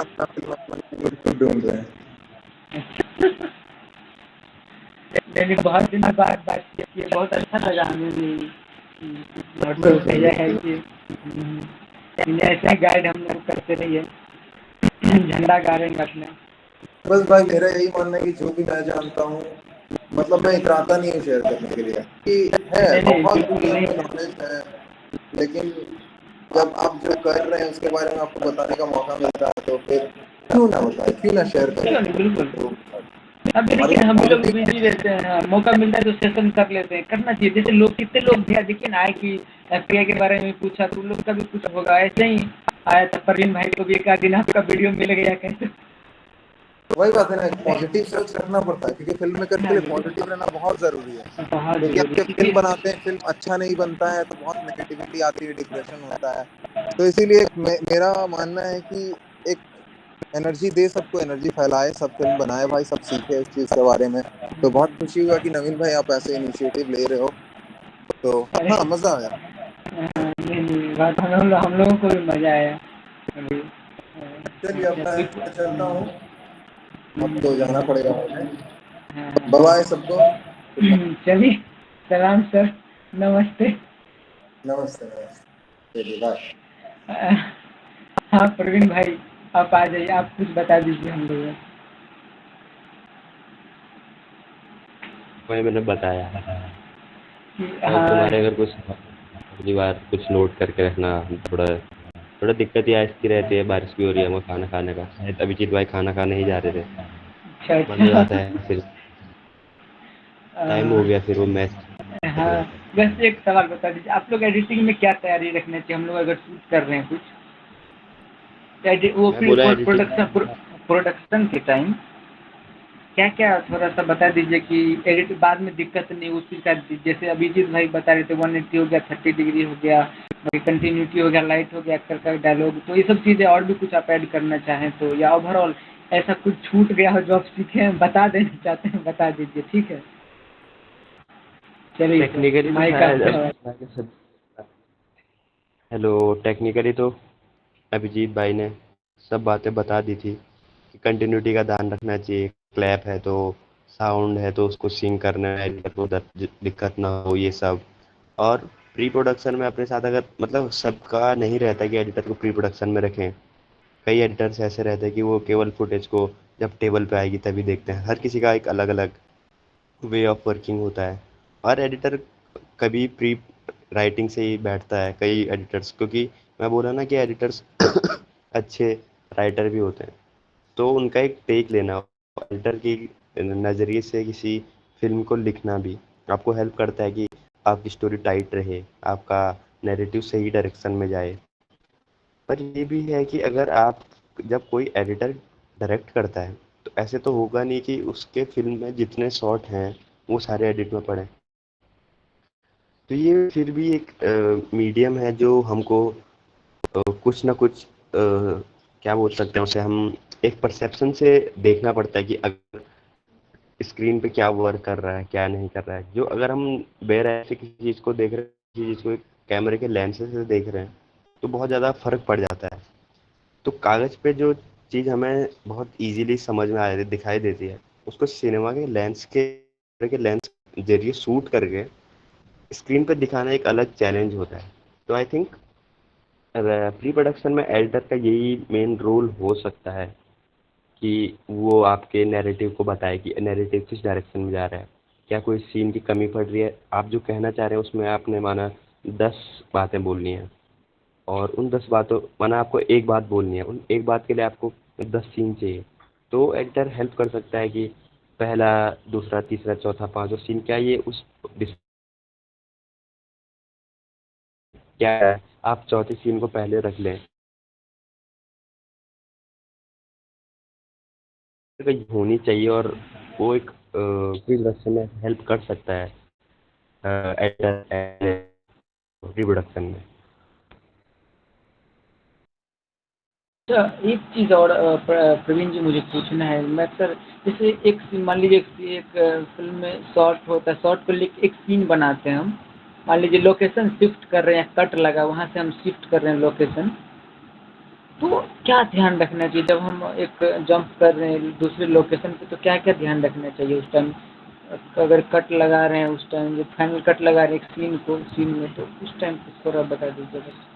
ढूंढ रहे हैं। नहीं बहुत दिनों बाद बातचीत की, बहुत अच्छा लगा हमें भी। तो भैया है कि ऐसे गाइड हम लोग करते रहिए, झंडा गाड़ेंगे अपने। बस भाई मेरा यही मानना है कि जो भी मैं जानता हूँ, मतलब मैं इतराता नहीं हूँ शेयर करने के लिए, कि है नहीं बहुत बिल्कुल दुनिया नहीं में नॉलेज है, लेकिन जब आप जो कर रहे हैं उसके बारे में आपको बताने का मौका मिलता है तो फिर क्यों ना बताए, क्यों ना शेयर करें। क्यों नहीं, बिल्कुल। तो अब और देखिए एक हम भी लोग पॉजिटिव, बिजी रहते हैं, मौका मिलता है तो सेशन कर लेते हैं, करना चाहिए। जैसे लोग कितने लोग भैया देखिए ना आए कि एफपीआई के बारे में पूछा, तो लोग का भी कुछ होगा, ऐसे ही आया था परवीन भाई को भी एक आध दिन आपका वीडियो मिल गया कैसे। वही बात है ना, पॉजिटिव सोच रखना पड़ता है, क्योंकि फिल्म मेकर के हाँ लिए बिल्कुल, पॉजिटिव रहना बहुत जरूरी है। बहुत क्योंकि आप जरूरी, जब क्योंकि फिल्म बनाते हैं, फिल्म अच्छा नहीं बनता है तो बहुत नेगेटिविटी आती है, डिप्रेशन होता है। तो इसीलिए मेरा मानना है कि एक एनर्जी दे, सबको एनर्जी फैलाए, सब फिल्म बनाए भाई, सब सीखे उस चीज के बारे में। तो बहुत खुशी हुआ कि नवीन भाई आप ऐसे इनिशिएटिव ले रहे हो, तो अरे हाँ मजा आया। नहीं बात हम लोगों को भी मजा आया अभी। चलिए अब मैं चलता हूँ, अब तो हाँ, जाना पड़ेगा मुझे। हाँ, बाय बाय सबको, गुड नाइट। चलिए, सलाम सर, नमस्ते। नमस्ते नमस्ते, चलिए बाय। हाँ प्रवीण भाई, आप आ जाइए, आप कुछ बता दीजिए हम लोग। वही मैंने बताया। और हाँ तुम्हारे अगर कुछ अगली बार कुछ नोट करके रखना, थोड़ा थोड़ा दिक्कत ये ऐसी रहती है, बारिश भी हो रही है, हमें खाना खाने का, शायद अभिजीत भाई खाना खाने ही जा रहे थे, अच्छा बन अच्छा। जाता है फिर, टाइम हो गया फिर वो मैच कर हाँ रहे थे। वैसे एक सवाल बता दीजिए, आप लोग एडिटिंग में क्या तैयारी रखना चाहिए, हम लोग अगर शूट कर रहे हैं कुछ वो मैं बोला एडिटिंग प्रोडक्शन, प्रोडक्शन के टाइम क्या क्या थोड़ा सा बता दीजिए कि एडिट बाद में दिक्कत नहीं उस चीज़ का। जैसे अभिजीत भाई बता रहे थे 180 हो गया, 30 डिग्री हो गया, कंटिन्यूटी हो गया, लाइट हो गया, एक्टर का डायलॉग, तो ये सब चीज़ें और भी कुछ आप ऐड करना चाहें तो, या ओवरऑल ऐसा कुछ छूट गया हो जो आप सीखे हैं बता देना चाहते हैं, बता दीजिए, ठीक है। चलिए सर, टेक्निकली तो माइक शायद आपका है। हेलो, टेक्निकली तो अभिजीत भाई ने सब बातें बता दी थी कि कंटिन्यूटी का ध्यान रखना चाहिए, क्लैप है तो, साउंड है तो उसको सिंक करना है, एडिटर को दिक्कत ना हो, ये सब। और प्री प्रोडक्शन में अपने साथ अगर मतलब सबका नहीं रहता कि एडिटर को प्री प्रोडक्शन में रखें, कई एडिटर्स ऐसे रहते हैं कि वो केवल फुटेज को जब टेबल पे आएगी तभी देखते हैं, हर किसी का एक अलग अलग वे ऑफ वर्किंग होता है। और एडिटर कभी प्री राइटिंग से ही बैठता है, कई एडिटर्स, क्योंकि मैं बोला ना कि एडिटर्स अच्छे राइटर भी होते हैं, तो उनका एक टेक लेना, एडिटर की नज़रिए से किसी फिल्म को लिखना भी आपको हेल्प करता है कि आपकी स्टोरी टाइट रहे, आपका नैरेटिव सही डायरेक्शन में जाए। पर ये भी है कि अगर आप, जब कोई एडिटर डायरेक्ट करता है तो ऐसे तो होगा नहीं कि उसके फिल्म में जितने शॉट हैं वो सारे एडिट में पड़े। तो ये फिर भी एक मीडियम है जो हमको कुछ ना कुछ क्या बोल सकते हैं उसे हम, एक परसेप्शन से देखना पड़ता है कि अगर स्क्रीन पे क्या वर्क कर रहा है क्या नहीं कर रहा है। जो अगर हम बेर ऐसे किसी चीज़ को देख रहे हैं, किसी चीज़ को एक कैमरे के लेंस से देख रहे हैं, तो बहुत ज़्यादा फर्क पड़ जाता है। तो कागज़ पे जो चीज़ हमें बहुत इजीली समझ में आ दिखाई देती है, उसको सिनेमा के लेंस जरिए शूट करके स्क्रीन पर दिखाना एक अलग चैलेंज होता है। तो आई थिंक प्री प्रोडक्शन में एडिटर का यही मेन रोल हो सकता है कि वो आपके नैरेटिव को बताए कि नैरेटिव किस डायरेक्शन में जा रहा है, क्या कोई सीन की कमी पड़ रही है, आप जो कहना चाह रहे हैं उसमें आपने माना 10 बातें बोलनी है, और उन 10 बातों माना आपको एक बात बोलनी है, उन एक बात के लिए आपको 10 सीन चाहिए। तो एडिटर हेल्प कर सकता है कि पहला, दूसरा, तीसरा, चौथा, पांचवा सीन क्या ये उस क्या है, आप चौथी सीन को पहले रख लें, कहीं होनी चाहिए, और वो एक प्रोडक्शन में हेल्प कर सकता है प्रोडक्शन में। अच्छा, एक चीज़ और प्रवीण जी मुझे पूछना है। मैं अक्सर जैसे एक मान लीजिए एक फिल्म में शॉट होता है, शॉट को लेके एक सीन बनाते हैं हम। मान लीजिए लोकेशन शिफ्ट कर रहे हैं, कट लगा, वहाँ से हम शिफ्ट कर रहे हैं लोकेशन। तो क्या ध्यान रखना चाहिए जब हम एक जंप कर रहे हैं दूसरे लोकेशन पे, तो क्या क्या ध्यान रखना चाहिए उस टाइम? अगर कट लगा रहे हैं उस टाइम, जो फाइनल कट लगा रहे हैं एक सीन में, तो उस टाइम पे थोड़ा बता दीजिए बस।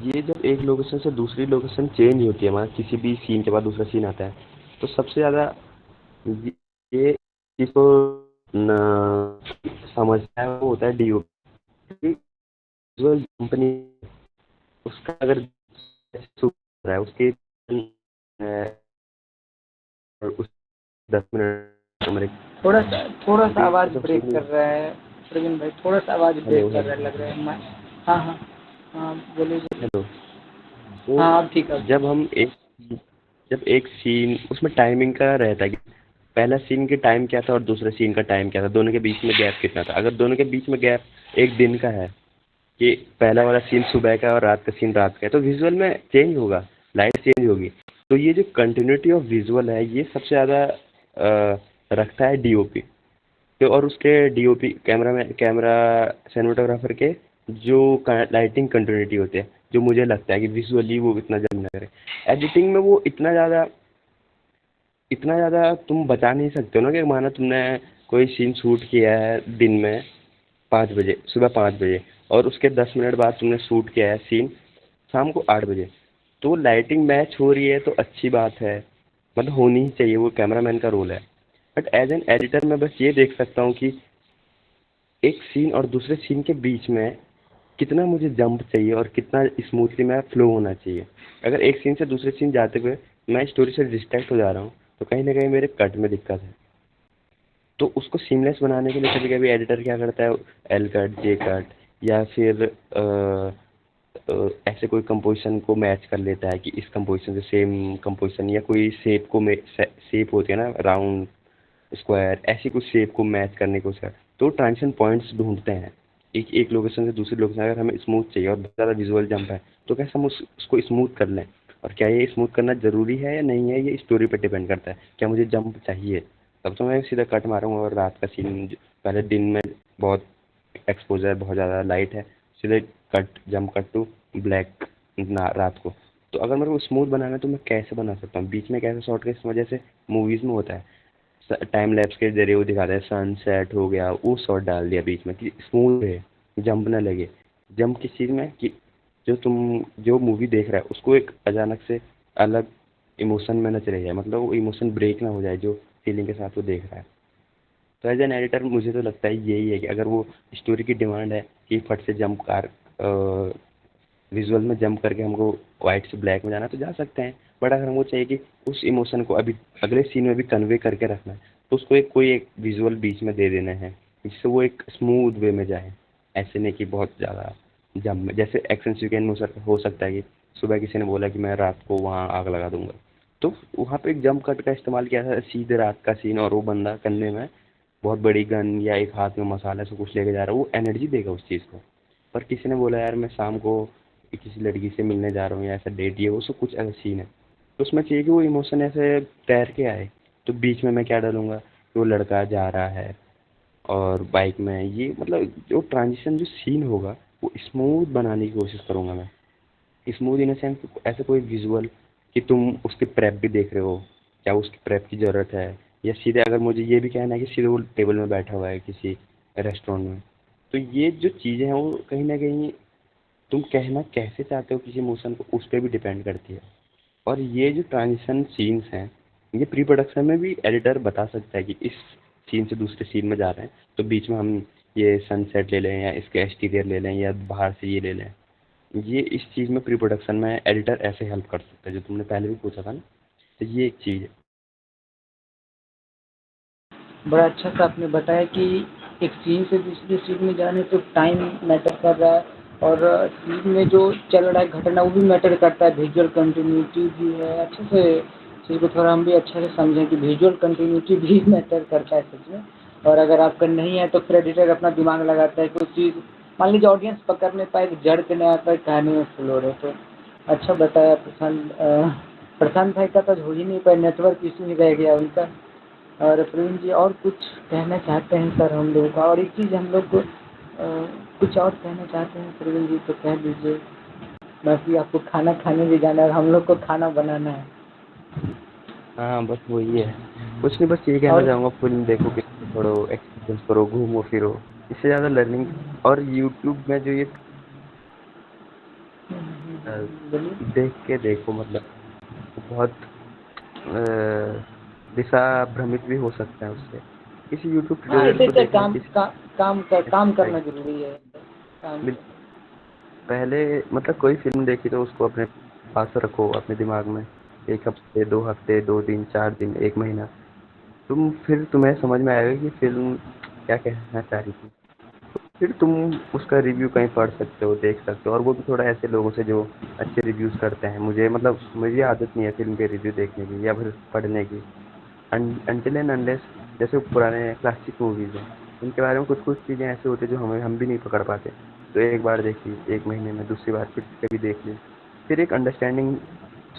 ये जब एक लोकेशन से दूसरी लोकेशन चेंज होती है, हमारा किसी भी सीन के बाद दूसरा सीन आता है, तो सबसे ज़्यादा ये चीज़ को समझता है वो होता है डीओपी। विजुअल कंपनी उसका अगर रहा है उसके उस 10 मिनट हमारे थोड़ा सा अभी आवाज़ जब ब्रेक कर सीन। रहा है प्रवीण भाई, थोड़ा सा आवाज़ हेलो ब्रेक कर रहा है हेलो लग रहा है। हाँ हाँ हाँ, बोलिए बोलिए। हेलो। तो हाँ अब ठीक है, अब जब ठीक है। हम एक जब एक सीन उसमें टाइमिंग का रहता है कि पहला सीन के टाइम क्या था और दूसरे सीन का टाइम क्या था, दोनों के बीच में गैप कितना था। अगर दोनों के बीच में गैप एक दिन का है कि पहला वाला सीन सुबह का और रात का सीन रात का है, तो विजुअल में चेंज होगा, लाइट चेंज होगी। तो ये जो कंटिन्यूटी ऑफ विजुअल है ये सबसे ज़्यादा रखता है डीओपी। तो और उसके डीओपी कैमरा सिनेमेटोग्राफर के जो लाइटिंग कंटिन्यूटी होती है, जो मुझे लगता है कि विजुअली वो इतना जज ना करे। एडिटिंग में वो इतना ज़्यादा तुम बचा नहीं सकते हो ना, कि माना तुमने कोई सीन शूट किया है दिन में 5 बजे, सुबह 5 बजे, और उसके 10 मिनट बाद तुमने शूट किया है सीन शाम को 8 बजे, तो लाइटिंग मैच हो रही है तो अच्छी बात है, मतलब होनी ही चाहिए, वो कैमरामैन का रोल है। बट एज एन एडिटर मैं बस ये देख सकता हूँ कि एक सीन और दूसरे सीन के बीच में कितना मुझे जंप चाहिए और कितना स्मूथली मैं फ्लो होना चाहिए। अगर एक सीन से दूसरे सीन जाते हुए मैं स्टोरी से डिस्ट्रैक्ट हो जा रहा हूँ, तो कहीं ना कहीं मेरे कट में दिक्कत है। तो उसको सीमलेस बनाने के लिए कभी कभी एडिटर क्या करता है, एल कट, जे कट, या फिर ऐसे कोई कंपोजिशन को मैच कर लेता है कि इस कंपोजिशन से सेम कंपोजिशन, या कोई शेप को शेप होती है ना, राउंड, स्क्वायर, ऐसी कुछ शेप को मैच करने की कोशिश कर, तो ट्रांजिशन पॉइंट्स ढूंढते हैं एक एक लोकेशन से दूसरी लोकेशन। अगर हमें स्मूथ चाहिए और बहुत ज़्यादा विजुअल जंप है, तो कैसे हम उसको स्मूथ कर लें। और क्या ये स्मूथ करना ज़रूरी है या नहीं है, ये स्टोरी पे डिपेंड करता है। क्या मुझे जंप चाहिए, तब तो मैं सीधा कट मारूंगा, और रात का सीन पहले दिन में बहुत एक्सपोजर बहुत ज़्यादा लाइट है, सीधे cut jump cut to black ना रात को। तो अगर मेरे को स्मूथ बनाना है तो मैं कैसे बना सकता हूँ, बीच में कैसे शॉर्ट के, इस वजह से मूवीज़ में होता है टाइम लैप्स के जरिए वो दिखाता है, सनसेट हो गया वो शॉट डाल दिया बीच में कि स्मूथ है, जंप ना लगे। जंप किस चीज़ में कि जो मूवी देख रहा है उसको एक अचानक से अलग इमोशन में न चले जाए, मतलब वो इमोशन ब्रेक ना हो जाए जो फीलिंग के साथ वो देख रहा है। तो एज एन एडिटर मुझे तो लगता है यही है कि अगर वो स्टोरी की डिमांड है कि फट से जंप कार विजुअल में जंप करके हमको वाइट से ब्लैक में जाना है, तो जा सकते हैं। बट अगर हमको चाहिए कि उस इमोशन को अभी अगले सीन में भी कन्वे करके रखना है, तो उसको कोई एक विजुअल बीच में दे देना है जिससे वो एक स्मूथ वे में जाए। ऐसे नहीं कि बहुत ज़्यादा जंप में, जैसे एक्शन सीक्वेंस में हो सकता है कि सुबह किसी ने बोला कि मैं रात को वहाँ आग लगा दूंगा, तो वहाँ पे एक जंप कट का इस्तेमाल किया था, सीधे रात का सीन, और वो बंदा कंधे में बहुत बड़ी गन या एक हाथ में मसाला से कुछ लेके जा रहा है, वो एनर्जी देगा उस चीज़ को। पर किसी ने बोला यार मैं शाम को किसी लड़की से मिलने जा रहा हूँ, या ऐसा डेट, ये वो सब कुछ ऐसा सीन है, तो उसमें चाहिए कि वो इमोशन ऐसे तैर के आए। तो बीच में मैं क्या डालूंगा कि वो लड़का जा रहा है और बाइक में, ये मतलब जो ट्रांजिशन जो सीन होगा वो स्मूथ बनाने की कोशिश करूंगा मैं। स्मूथ इन सेंस ऐसे कोई विजुअल कि तुम उसके प्रेप भी देख रहे हो, क्या उसकी प्रेप की ज़रूरत है, या सीधे अगर मुझे ये भी कहना है कि सीधे वो टेबल में बैठा हुआ है किसी रेस्टोरेंट में, तो ये जो चीज़ें हैं वो कहीं ना कहीं तुम कहना कैसे चाहते हो किसी इमोशन को, उस पर भी डिपेंड करती है। और ये जो ट्रांजिशन सीन्स हैं, ये प्री प्रोडक्शन में भी एडिटर बता सकता है कि इस सीन से दूसरे सीन में जा रहे हैं, तो बीच में हम ये सनसेट ले लें, या इसके एक्सटीरियर ले लें, या बाहर से ये ले लें। ये इस चीज़ में प्री प्रोडक्शन में एडिटर ऐसे हेल्प कर सकता है, जो तुमने पहले भी पूछा था ना, तो ये एक चीज़ है। बड़ा अच्छा सा आपने बताया कि एक सीन से दूसरे सीन में जाने तो टाइम मैटर कर रहा है, और सीन में जो चल रहा है घटना वो भी मैटर करता है, विजुअल कंटिन्यूटी भी है। अच्छे से चीज़ को थोड़ा हम भी अच्छे से समझें कि विजुअल कंटिन्यूटी भी मैटर करता है सच में। और अगर आपका नहीं है तो फिर एडिटर अपना दिमाग लगाता है कि उस चीज़, मान लीजिए ऑडियंस पकड़ नहीं पाए, जड़ के नहीं आ पाए, कहानी में फ्लो रहे। तो अच्छा बताया प्रशांत भाई का तो हो ही नहीं पाया, नेटवर्क इशू ही रह गया उनका। और प्रवीण जी और कुछ कहना चाहते हैं सर हम लोगों का? और एक चीज़ हम लोग को कुछ और कहना चाहते हैं प्रवीण जी तो कह दीजिए। बाकी आपको खाना खाने भी जाना है और हम लोग को खाना बनाना है। हाँ बस वही है, कुछ नहीं, बस ये कहना और चाहूँगा फिल्म देखो, किसी पढ़ो, एक्सपीरियंस करो, घूमो फिरो, इससे ज़्यादा लर्निंग। और यूट्यूब में जो ये अ, बोलिए। देख के देखो, मतलब बहुत दिशा भ्रमित भी हो सकता है उससे। किसी यूट्यूब हाँ, ट्यूटोरियल ऐसे को से देखना, किसी काम करना राइट, जरूरी है। काम पहले मतलब कोई फिल्म देखी तो उसको अपने पास रखो, अपने दिमाग में, 1 हफ्ते, 2 हफ्ते, 2 दिन, 4 दिन, 1 महीना, फिर तुम्हें समझ में आएगा कि फिल्म क्या कहना चाह रही थी। फिर तुम उसका रिव्यू कहीं पढ़ सकते हो, देख सकते हो, और वो भी थोड़ा ऐसे लोगों से जो अच्छे रिव्यूज करते हैं। मुझे आदत नहीं है फिल्म के रिव्यू देखने की या फिर पढ़ने की, अनटिल एंड अनलेस जैसे पुराने क्लासिक मूवीज हैं, उनके बारे में कुछ कुछ चीज़ें ऐसे होती है जो हम भी नहीं पकड़ पाते। तो एक बार देख ली, 1 महीने में, दूसरी बार फिर कभी देख ली, फिर एक अंडरस्टैंडिंग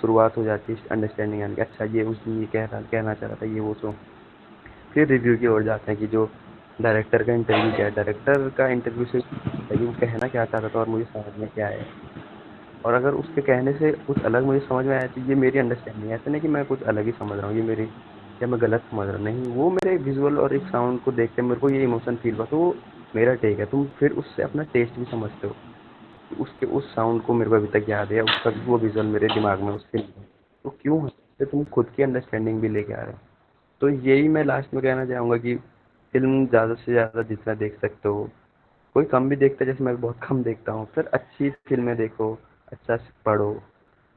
शुरुआत हो जाती है, अंडरस्टैंडिंग यानी कि अच्छा ये उसने ये कहना चाह रहा था, ये वो। सो फिर रिव्यू की ओर जाते हैं कि जो डायरेक्टर का इंटरव्यू क्या है, डायरेक्टर का इंटरव्यू से है कि वो कहना क्या चाहता था और मुझे समझ में क्या आया। और अगर उसके कहने से कुछ अलग मुझे समझ में आया तो ये मेरी अंडरस्टैंडिंग है, ऐसा नहीं कि मैं कुछ अलग ही समझ रहा हूँ, ये मेरी, या मैं गलत समझ रहा हूँ, नहीं, वो मेरे विजुअल और एक साउंड को देख के मेरे को ये इमोशन फील हुआ, तो वो मेरा टेक है। तुम फिर उससे अपना टेस्ट भी समझते हो कि उसके उस साउंड को मेरे को अभी तक याद है, उसका वो विजुअल मेरे दिमाग में, उस फिल्म में, तो क्यों है, तो तुम खुद की अंडरस्टैंडिंग भी लेके आ रहे हो। तो यही मैं लास्ट में कहना चाहूँगा कि फ़िल्म ज़्यादा से ज़्यादा जितना देख सकते हो, कोई कम भी देखता है, जैसे मैं बहुत कम देखता हूँ, फिर अच्छी फ़िल्में देखो, अच्छा से पढ़ो,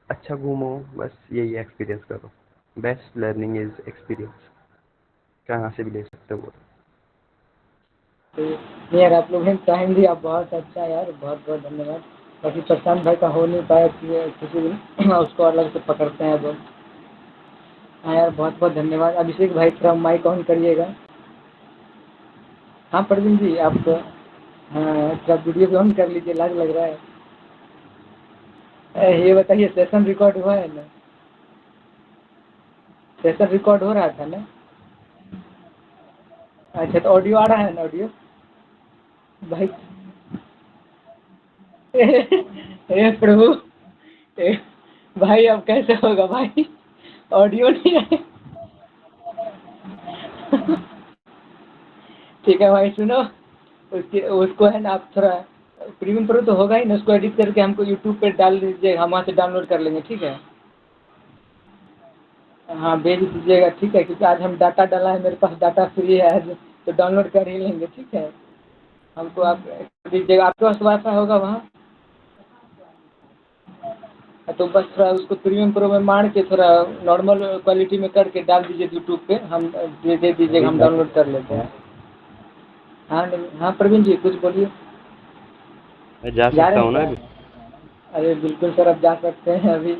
अच्छा घूमो, बस यही एक्सपीरियंस करो। बेस्ट लर्निंग इज़ एक्सपीरियंस, कहाँ से भी ले सकते हो। तो नहीं यार, आप लोगों ने टाइम दिया, बहुत अच्छा यार, बहुत बहुत धन्यवाद। बाकी प्रशांत भाई का हो नहीं पाया कि किसी दिन उसको अलग से पकड़ते हैं अब। हाँ यार, बहुत बहुत धन्यवाद। अभिषेक भाई थोड़ा माइक ऑन करिएगा। हाँ प्रवीण जी आप, हाँ थोड़ा वीडियो भी ऑन कर लीजिए, लाज लग रहा है। ये बताइए सेशन रिकॉर्ड हुआ है ना? सेशन रिकॉर्ड हो रहा था ना? अच्छा, तो ऑडियो आ रहा है ना? ऑडियो भाई हे प्रभु, ए, भाई अब कैसे होगा भाई, ऑडियो नहीं है। ठीक है भाई सुनो, उसको है ना आप थोड़ा प्रीमियम प्रो तो होगा ही ना, उसको एडिट करके हमको यूट्यूब पे डाल दीजिए, हम वहाँ से डाउनलोड कर लेंगे, ठीक है? हाँ भेज दीजिएगा, ठीक है, क्योंकि आज हम डाटा डाला है, मेरे पास डाटा फ्री है आज, तो डाउनलोड कर ही लेंगे, ठीक है? हमको आप दीजिएगा, आपके पास वाईफाई होगा वहाँ? तो बस थोड़ा उसको प्रीमियम प्रो में मार के थोड़ा नॉर्मल क्वालिटी में करके डाल दीजिए यूट्यूब पे, हम दे दीजिएगा, अभी हम जा डाउनलोड कर लेते सकता हूँ, हैं। हाँ नहीं, हाँ प्रवीण जी कुछ बोलिए। मैं जा जा सकता रहे हैं हूँ ना क्या? अभी। अरे बिल्कुल सर, अब जा सकते हैं अभी।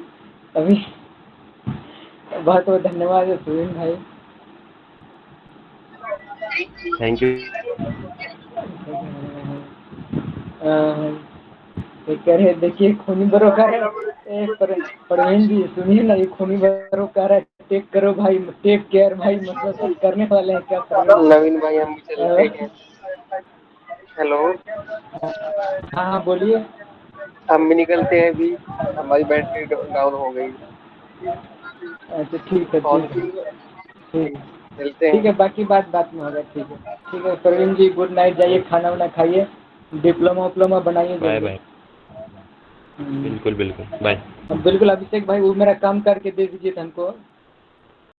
अभी बहुत बहुत धन्यवाद प्रवीण भाई। Thank you. ये कह रहे देखिए खूनी बरो कह रहे प्रवीण जी सुनिए ना, ये खूनी बरो कह रहा है टेक करो भाई, टेक केयर भाई, मतलब कुछ करने वाले हैं क्या प्रवीण जी? नवीन भाई हम भी चलते हैं। हेलो, हाँ हाँ बोलिए। हम भी निकलते हैं अभी, हमारी बैटरी डाउन हो गई। अच्छा ठीक है, कॉल ठीक है, की ठीक। मिलते ठीक है, हैं। बाकी बात में होगा, ठीक है। ठीक है प्रवीण जी, गुड नाइट, जाइए खाना वाना खाइए, डिप्लोमा उप्लोमा बनाइए बाय जल्दी। बाय। बिल्कुल बिल्कुल, बाय। बिल्कुल अभिषेक भाई, वो मेरा काम करके दे दीजिए हमको।